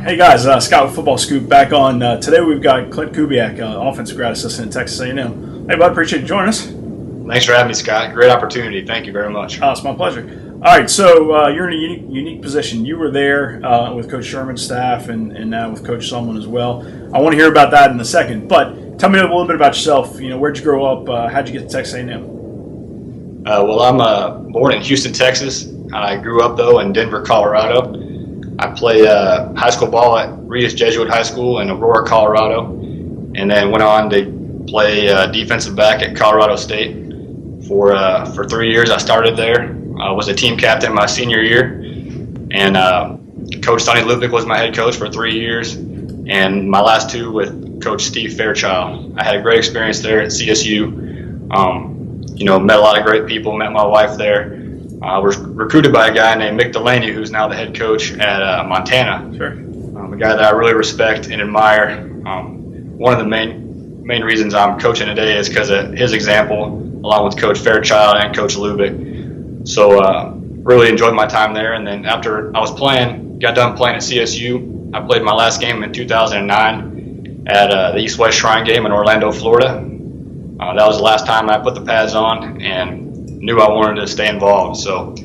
Hey guys, Scott with Football Scoop back on. Today we've got Klint Kubiak, offensive grad assistant at Texas A&M. Hey bud, appreciate you joining us. Thanks for having me, Scott. Great opportunity. Thank you very much. It's my pleasure. All right, so you're in a unique position. You were there with Coach Sherman's staff and now with Coach Sumlin as well. I want to hear about that in a second, but tell me a little bit about yourself. You know, where'd you grow up? How'd you get to Texas A&M? Well, I'm born in Houston, Texas. I grew up, though, in Denver, Colorado. I played high school ball at Regis Jesuit High School in Aurora, Colorado, and then went on to play defensive back at Colorado State for 3 years. I started there. I was a team captain my senior year, and Coach Sonny Ludwig was my head coach for 3 years, and my last two with Coach Steve Fairchild. I had a great experience there at CSU. Met a lot of great people, met my wife there. I was recruited by a guy named Mick Delaney, who's now the head coach at Montana. Sure. A guy that I really respect and admire. One of the main reasons I'm coaching today is because of his example, along with Coach Fairchild and Coach Lubick. So really enjoyed my time there. And then after I got done playing at CSU, I played my last game in 2009 at the East-West Shrine game in Orlando, Florida. That was the last time I put the pads on and knew I wanted to stay involved. So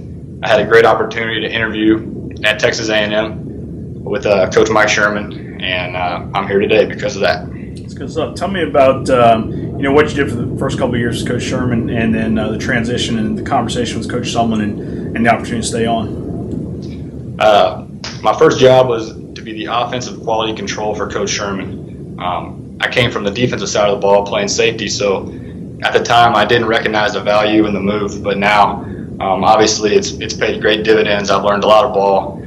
I had a great opportunity to interview at Texas A&M with Coach Mike Sherman, and I'm here today because of that. That's good stuff. Tell me about what you did for the first couple of years with Coach Sherman, and then the transition and the conversation with Coach Sumlin and the opportunity to stay on. My first job was to be the offensive quality control for Coach Sherman. I came from the defensive side of the ball playing safety, so at the time I didn't recognize the value in the move, but now obviously it's paid great dividends. I've learned a lot of ball,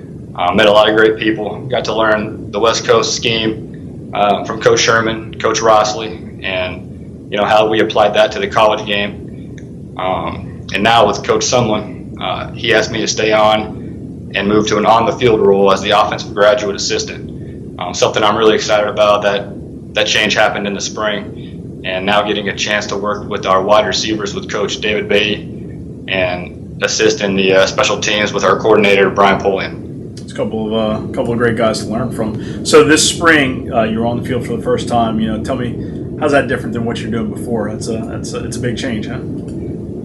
met a lot of great people, got to learn the West Coast scheme from Coach Sherman, Coach Rossley, and how we applied that to the college game. And now with Coach Sumlin, he asked me to stay on and move to an on-the-field role as the offensive graduate assistant. Something I'm really excited about. That change happened in the spring, and now getting a chance to work with our wide receivers with Coach David Beatty and assist in the special teams with our coordinator Brian Polian. It's a couple of great guys to learn from. So this spring, you're on the field for the first time. Tell me, how's that different than what you're doing before? It's a big change, huh?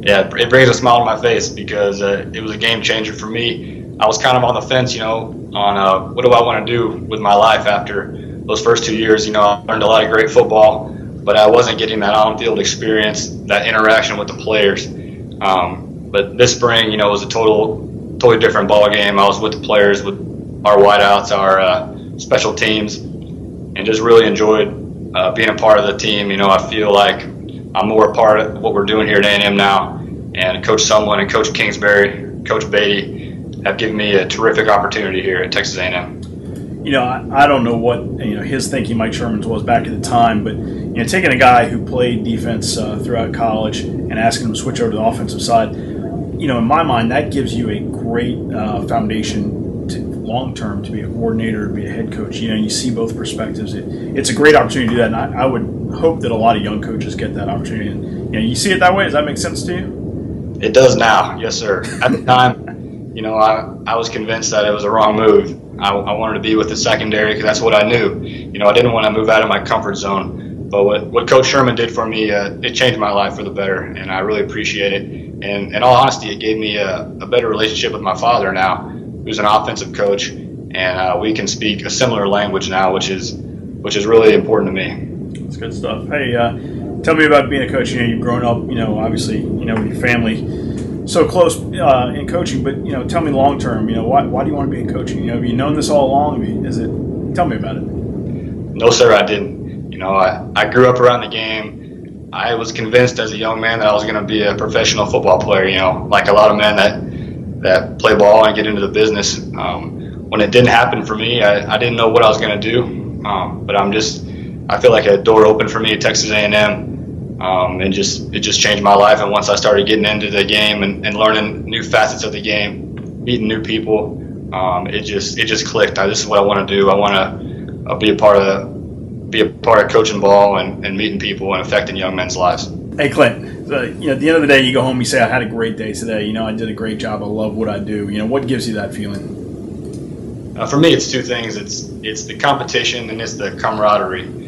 Yeah, it brings a smile to my face because it was a game changer for me. I was kind of on the fence, on what do I want to do with my life after those first 2 years. I learned a lot of great football, but I wasn't getting that on-field experience, that interaction with the players. But this spring, was a totally different ball game. I was with the players, with our wideouts, our special teams, and just really enjoyed being a part of the team. I feel like I'm more a part of what we're doing here at A&M now. And Coach Sumlin and Coach Kingsbury, Coach Beatty have given me a terrific opportunity here at Texas A&M. I don't know what his thinking, Mike Sherman's, was back at the time, but taking a guy who played defense throughout college and asking him to switch over to the offensive side, in my mind, that gives you a great foundation to long term to be a coordinator, to be a head coach. You see both perspectives. It's a great opportunity to do that, and I would hope that a lot of young coaches get that opportunity. And you see it that way. Does that make sense to you? It does now, yes, sir. At the time, I was convinced that it was a wrong move. I wanted to be with the secondary because that's what I knew. I didn't want to move out of my comfort zone. But what Coach Sherman did for me, it changed my life for the better, and I really appreciate it. And in all honesty, it gave me a better relationship with my father now, who's an offensive coach, and we can speak a similar language now, which is really important to me. That's good stuff. Hey, tell me about being a coach. You've grown up, obviously, with your family so close in coaching, but tell me long term. Why do you want to be in coaching? Have you known this all along? Tell me about it. No, sir, I didn't. I grew up around the game. I was convinced as a young man that I was going to be a professional football player. Like a lot of men that play ball and get into the business. When it didn't happen for me, I didn't know what I was going to do. But I feel like a door opened for me at Texas A&M. And it just changed my life. And once I started getting into the game and learning new facets of the game, meeting new people, it just clicked. This is what I want to do. I want to be a part of coaching ball and meeting people and affecting young men's lives. Hey Clint, at the end of the day, you go home, you say, I had a great day today. I did a great job. I love what I do. What gives you that feeling? For me, it's two things. It's the competition and it's the camaraderie.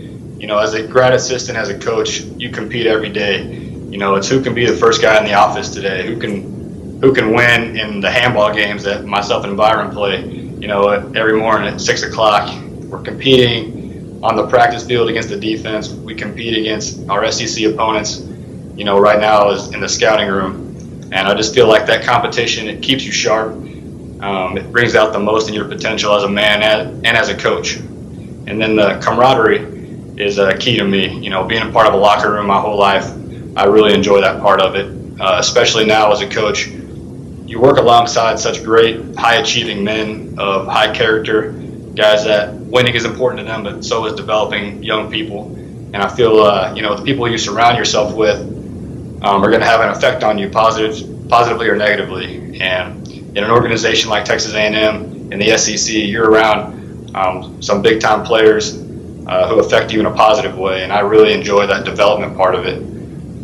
As a grad assistant, as a coach, you compete every day. It's who can be the first guy in the office today, who can win in the handball games that myself and Byron play. Every morning at 6 o'clock, we're competing on the practice field against the defense. We compete against our SEC opponents. Right now is in the scouting room, and I just feel like that competition, it keeps you sharp. It brings out the most in your potential as a man and as a coach. And then the camaraderie is key to me. Being a part of a locker room my whole life, I really enjoy that part of it, especially now as a coach. You work alongside such great, high-achieving men of high character, guys that winning is important to them, but so is developing young people. And I feel, the people you surround yourself with are going to have an effect on you, positively or negatively. And in an organization like Texas A&M in the SEC, you're around some big-time players who affect you in a positive way, and I really enjoy that development part of it.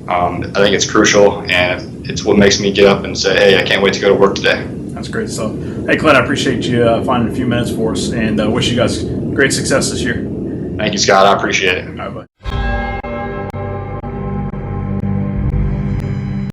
I think it's crucial, and it's what makes me get up and say, hey, I can't wait to go to work today. That's great stuff. Hey, Clint, I appreciate you finding a few minutes for us, and wish you guys great success this year. Thank you, Scott. I appreciate it. All right, bye.